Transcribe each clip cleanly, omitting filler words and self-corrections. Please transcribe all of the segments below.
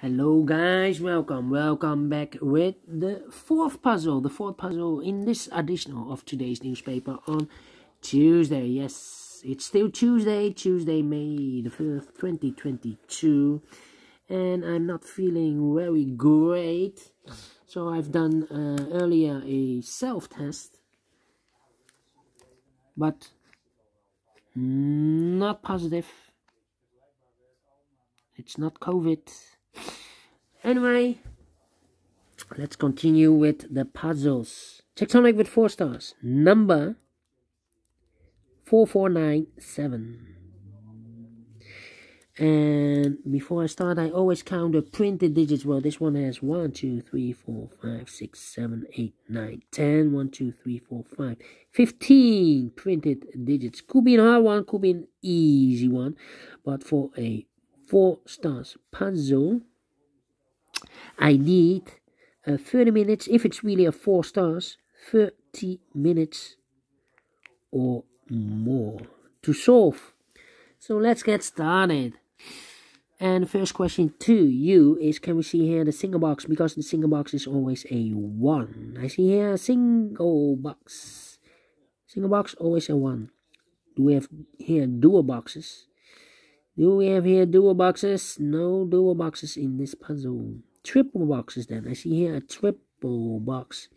Hello guys, welcome back with the fourth puzzle in this edition of today's newspaper on Tuesday. Yes, it's still Tuesday, May the 1st, 2022, and I'm not feeling very great, so I've done earlier a self-test, but not positive. It's not COVID. Anyway, let's continue with the puzzles. Tectonic with 4 stars. Number 4497. And before I start, I always count the printed digits. Well, this one has 1, 2, 3, 4, 5, 6, 7, 8, 9, 10. 1, 2, 3, 4, 5. 15 printed digits. Could be an hard one, could be an easy one. But for a 4 stars puzzle, I need 30 minutes. If it's really a 4 stars, 30 minutes or more to solve. So let's get started. And the first question to you is, can we see here the single box? Because the single box is always a 1. I see here a single box. Single box, always a 1. Do we have here dual boxes? Do we have here dual boxes? No dual boxes in this puzzle. Triple boxes then. I see here a triple box.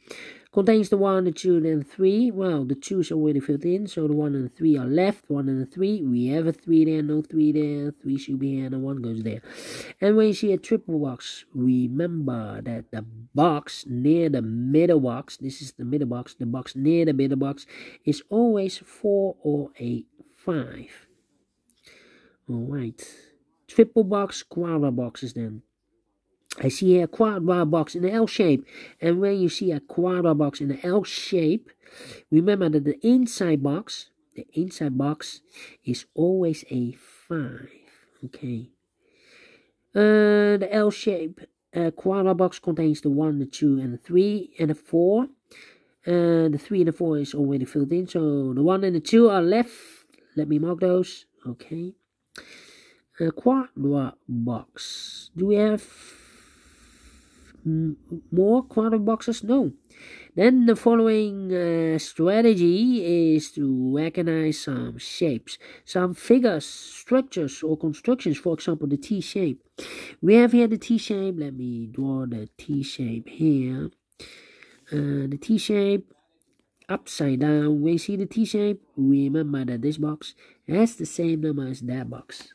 Contains the 1, the 2, and the 3. Well, the 2 is already filled in, so the 1 and the 3 are left. 1 and the 3. We have a 3 there, no 3 there. 3 should be here, and the 1 goes there. And when you see a triple box, remember that the box near the middle box, this is the middle box, the box near the middle box is always 4 or a 5. Alright. Triple box, quadra boxes then. I see a quadra box in the L shape. And when you see a quadra box in the L shape, remember that the inside box is always a 5. Okay. The L shape quadra box contains the 1, the 2, and the 3, and the 4. The 3 and the 4 is already filled in. So the 1 and the 2 are left. Let me mark those. Okay. Quadra box. Do we have more quadra boxes? No. Then the following strategy is to recognize some shapes, some figures, structures, or constructions. For example, the T shape. We have here the T shape. Let me draw the T shape here. The T shape upside down. When you see the T shape, remember that this box has the same number as that box.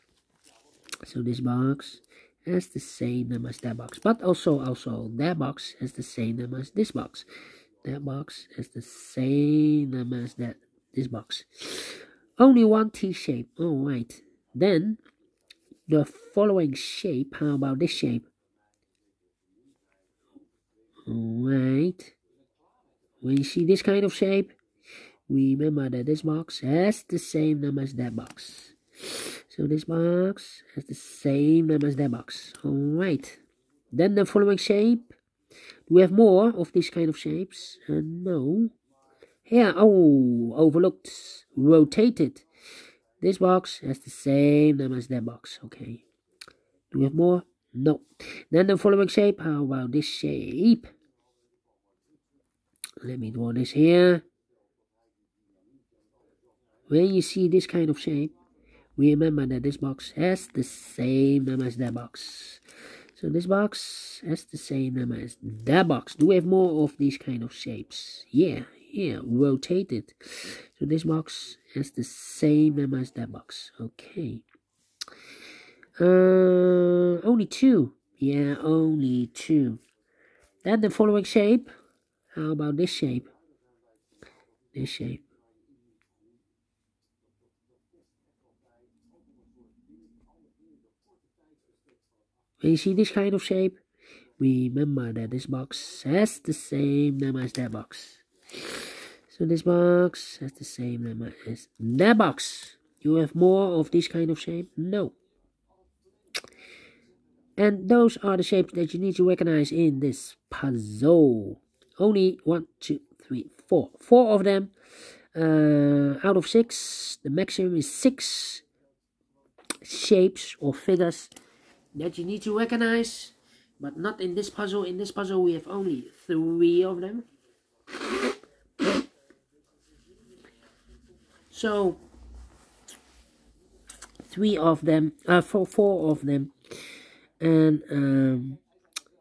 So this box has the same number as that box. But also that box has the same number as this box. That box has the same number as this box. Only one T shape. Alright. Then the following shape. How about this shape? Alright. When you see this kind of shape, remember that this box has the same number as that box. So this box has the same number as that box. Alright. Then the following shape. Do we have more of these kind of shapes? No. Here, overlooked. Rotated. This box has the same number as that box. Okay. Do we have more? No. Then the following shape. How about this shape? Let me draw this here. When you see this kind of shape, remember that this box has the same number as that box. So this box has the same number as that box. Do we have more of these kind of shapes? Yeah, rotated. So this box has the same number as that box. Okay. Only 2. Yeah, only 2. Then the following shape. How about this shape? This shape. When you see this kind of shape, remember that this box has the same number as that box. So this box has the same number as that box. You have more of this kind of shape? No. And those are the shapes that you need to recognize in this puzzle. Only 1, 2, 3, 4. 4 of them out of 6. The maximum is 6 shapes or figures that you need to recognize But not in this puzzle. In this puzzle we have only 3 of them. So 4 of them. And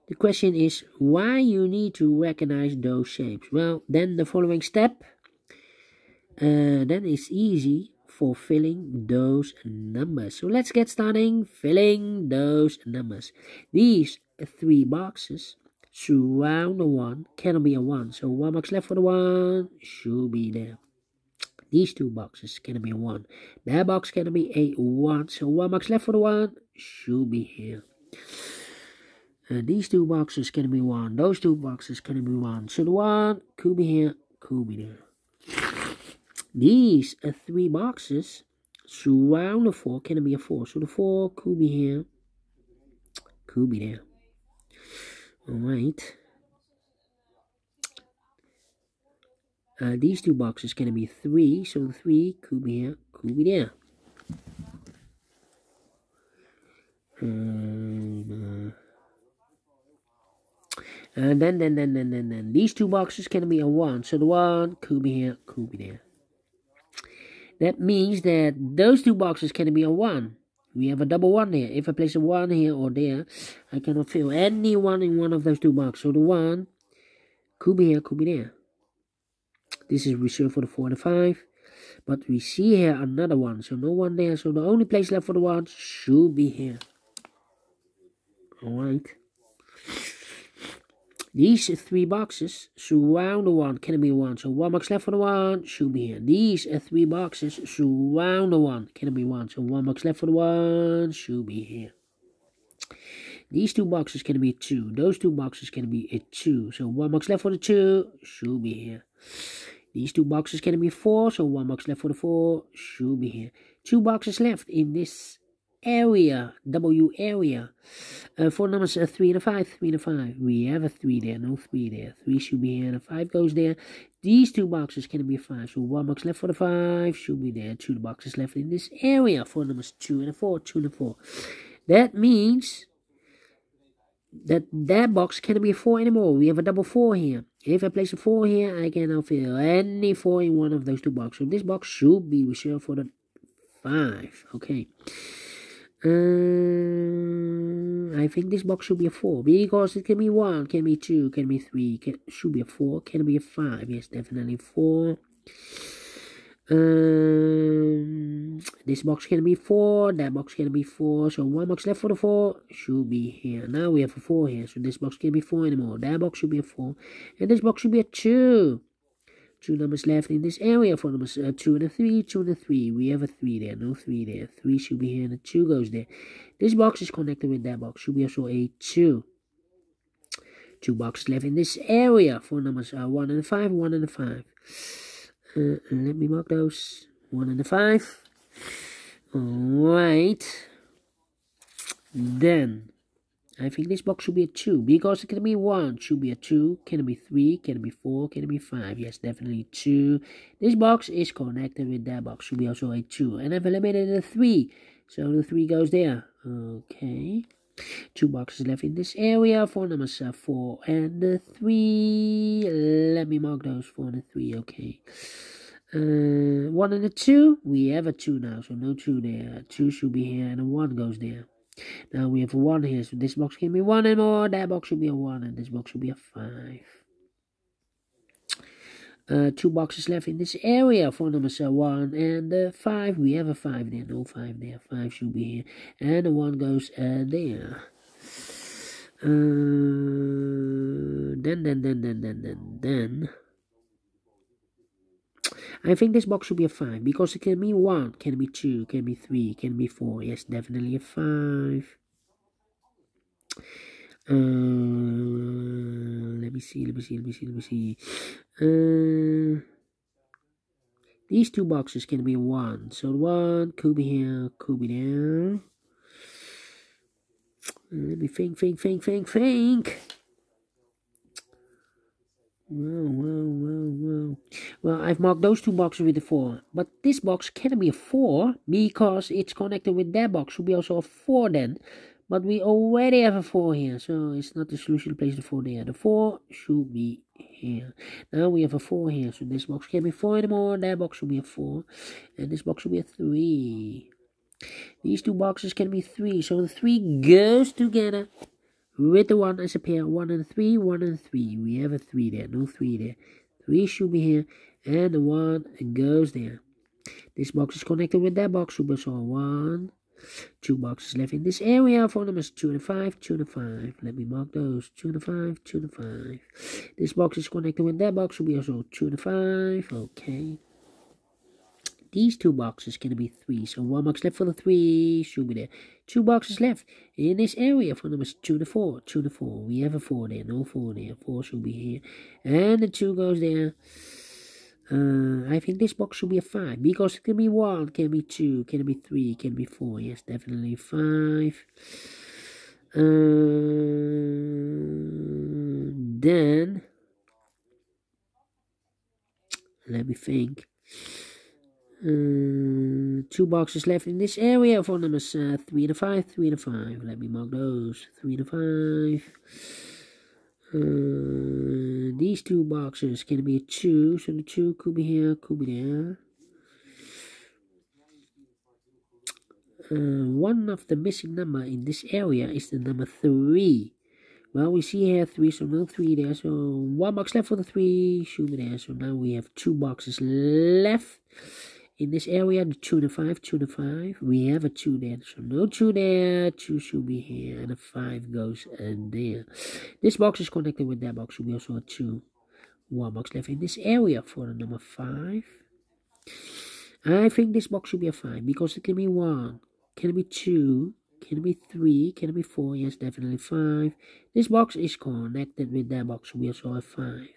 the question is why you need to recognize those shapes. Well, then the following step. Then it's easy for filling those numbers. So let's get starting filling those numbers. These 3 boxes surround the 1 cannot be a 1. So 1 box left for the 1 should be there. These 2 boxes cannot be a 1. That box cannot be a 1. So 1 box left for the 1 should be here. These 2 boxes cannot be 1. Those 2 boxes cannot be 1. So the 1 could be here, could be there. These 3 boxes surround the 4 cannot be a 4. So the 4 could be here, could be there. Alright. These 2 boxes can be 3, so the 3 could be here, could be there. And then these 2 boxes can be a 1, so the 1 could be here, could be there. That means that those 2 boxes can be a 1. We have a double 1 here. If I place a 1 here or there, I cannot fill any 1 in one of those 2 boxes. So the 1 could be here, could be there. This is reserved for the 4 and the 5. But we see here another 1. So no 1 there. So the only place left for the 1 should be here. Alright. These 3 boxes surround the 1 can be 1. So 1 box left for the 1 should be here. These 3 boxes surround the 1 can be 1. So 1 box left for the 1 should be here. These 2 boxes can be 2. Those 2 boxes can be a 2. So 1 box left for the 2 should be here. These 2 boxes can be 4. So 1 box left for the 4 should be here. 2 boxes left in this area, W area. For numbers 3 and a 5, 3 and a 5. We have a 3 there, no 3 there. 3 should be here and a 5 goes there. These 2 boxes can be 5. So 1 box left for the 5 should be there. 2 boxes left in this area for numbers 2 and a 4, 2 and a 4. That means that box cannot be a 4 anymore. We have a double 4 here. If I place a 4 here, I can now fill any 4 in one of those 2 boxes. So this box should be reserved for the 5. Okay. I think this box should be a 4 because it can be 1, can be 2, can be 3, should be a 4, can be a 5. Yes, definitely 4. This box can be 4, that box can be 4. So 1 box left for the 4 should be here. Now we have a 4 here, so this box can't be 4 anymore. That box should be a 4, and this box should be a 2. 2 numbers left in this area for numbers 2 and a 3, 2 and a 3. We have a 3 there, no 3 there. 3 should be here and a 2 goes there. This box is connected with that box. Should be also a 2. 2 boxes left in this area for numbers 1 and a 5, 1 and a 5. Let me mark those. 1 and a 5. Alright. Then I think this box should be a 2 because it can be 1, should be a 2, can it be 3, can it be 4, can it be 5? Yes, definitely 2. This box is connected with that box, should be also a 2. And I've eliminated a 3, so the 3 goes there. Okay. 2 boxes left in this area for numbers 4 and 3. Let me mark those 4 and 3, okay. 1 and a 2, we have a 2 now, so no 2 there. 2 should be here and a 1 goes there. Now we have a 1 here, so this box can be 1 and more, that box should be a 1, and this box should be a 5. 2 boxes left in this area for numbers 1 and 5. We have a 5 there, no 5 there. 5 should be here, and the 1 goes there. Then I think this box should be a 5 because it can be 1, can be 2, can be 3, can be 4. Yes, definitely a 5. Let me see. These 2 boxes can be 1, so 1 could be here, could be there. Let me think. Well, I've marked those 2 boxes with a 4, but this box can be a 4 because it's connected with that box. Should be also a 4 then, But we already have a 4 here, so it's not the solution to place the 4 there. The 4 should be here. Now we have a 4 here, so this box can't be 4 anymore. That box should be a 4, and this box should be a 3. These two boxes can be 3, so the 3 goes together with the 1 as a pair. 1 and 3, 1 and 3. We have a 3 there, no 3 there. 3 should be here, and the 1 goes there. This box is connected with that box, so we saw 1. 2 boxes left in this area. Phone numbers 2 and 5, 2 and 5. Let me mark those. 2 and 5, 2 and 5. This box is connected with that box, so we also 2 and 5. Okay. These 2 boxes can be 3, so 1 box left for the 3 should be there. 2 boxes left in this area. Phone numbers 2 and 4, 2 and 4. We have a 4 there, no 4 there. 4 should be here, and the 2 goes there. I think this box should be a 5, because it can be 1, can be 2, can be 3, can be 4. Yes, definitely 5. Then let me think. 2 boxes left in this area. For numbers 3 and 5, 3 and 5. Let me mark those. 3 and 5. These 2 boxes can be a 2, so the 2 could be here, could be there. One of the missing number in this area is the number 3. Well, we see here 3, so no 3 there. So 1 box left for the 3 should be there. So now we have 2 boxes left in this area. The 2 and the 5, 2 and the 5. We have a 2 there, so no 2 there. 2 should be here, and a 5 goes in there. This box is connected with that box, so we also have 2. 1 box left in this area for the number 5. I think this box should be a 5, because it can be 1, can it be 2, can it be 3, can it be 4? Yes, definitely 5. This box is connected with that box, so we also have 5.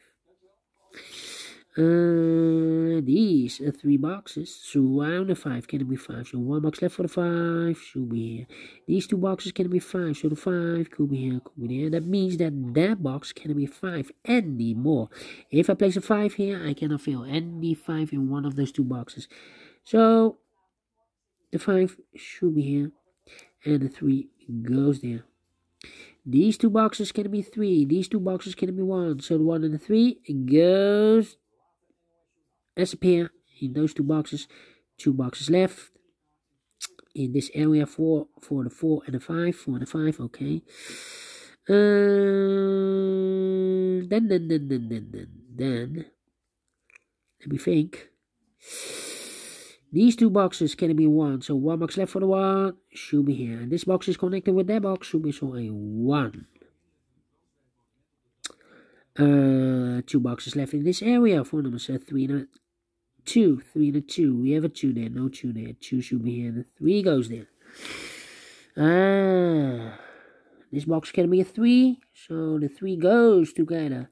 These 3 boxes surround the 5, can it be 5? So 1 box left for the 5 should be here. These 2 boxes can be 5, so the 5 could be here, could be there. That means that that box can be 5 anymore. If I place a 5 here, I cannot fill any 5 in one of those 2 boxes. So the 5 should be here, and the 3 goes there. These 2 boxes can be 3. These 2 boxes can be 1. So the 1 and the 3 goes as a pair in those 2 boxes. 2 boxes left in this area for the 4 and the 5. 4 and the 5. Okay. Then let me think. These 2 boxes can be 1, so 1 box left for the 1 should be here. And this box is connected with that box, should be so a 1. 2 boxes left in this area. For numbers 3 and a 2. 3 and a 2. We have a 2 there, no 2 there. 2 should be here, and the 3 goes there. This box can be a 3, so the 3 goes together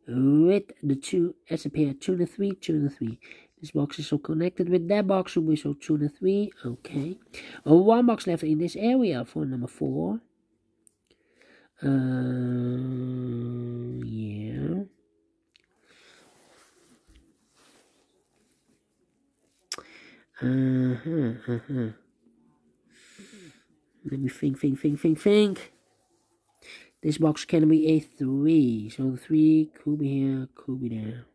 with the 2 as a pair. 2 and a 3, 2 and a 3. This box is so connected with that box, so we so 2 and a 3. Okay. 1 box left in this area for number 4. Yeah. Let me think. This box can be a 3, so the 3 could be here, could be there.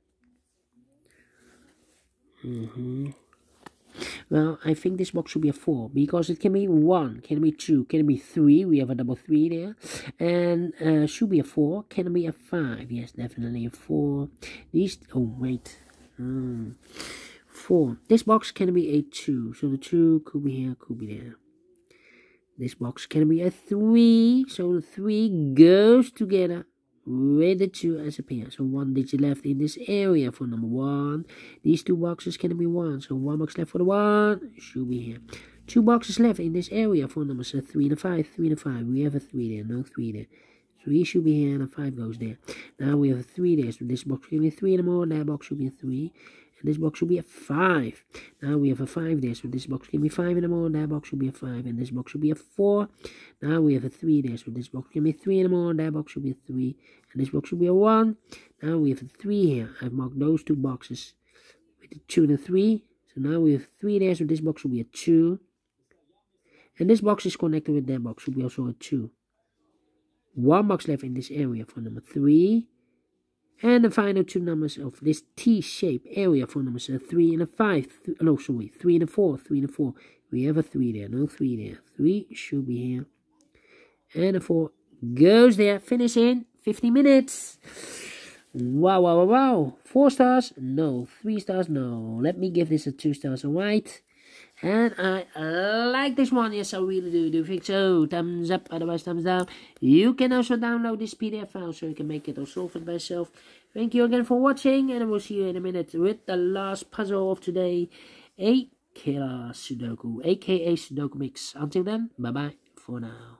Well, I think this box should be a 4, because it can be 1, can be 2, can be 3. We have a double 3 there, and should be a 4, can be a 5. Yes, definitely a 4. These, oh wait, 4. This box can be a 2, so the 2 could be here, could be there. This box can be a 3, so the 3 goes together with the 2 as a pair. So 1 digit left in this area for number 1. These 2 boxes can be 1, so 1 box left for the 1 should be here. 2 boxes left in this area for numbers 3 and 5, 3 and 5. We have a 3 there, no 3 there. 3 should be here, and a 5 goes there. Now we have a 3 there, so this box should be a 3 anymore. That box should be a 3. This box should be a 5. Now we have a 5 there, so this box can be 5 anymore. That box should be a 5, and this box should be a 4. Now we have a 3 there, so this box can be 3 anymore. That box should be a 3, and this box should be a 1. Now we have a 3 here. I've marked those 2 boxes with the 2 and a 3. So now we have 3 there, so this box should be a 2. And this box is connected with that box, should be also a 2. 1 box left in this area for number 3. And the final 2 numbers of this T-shaped area for numbers 3 and a 5. 3 and a 4. 3 and a 4. We have a 3 there. No 3 there. 3 should be here. And a 4 goes there. Finish in 50 minutes. Wow, wow, wow, wow. 4 stars? No. 3 stars? No. Let me give this a 2 stars. Alright. And I like this one. Yes, I really do. Do you think so? Thumbs up, otherwise thumbs down. You can also download this PDF file so you can make it or solve it by yourself. Thank you again for watching, and I will see you in a minute with the last puzzle of today, a.k.a. Sudoku, a.k.a. Sudoku Mix. Until then, bye-bye for now.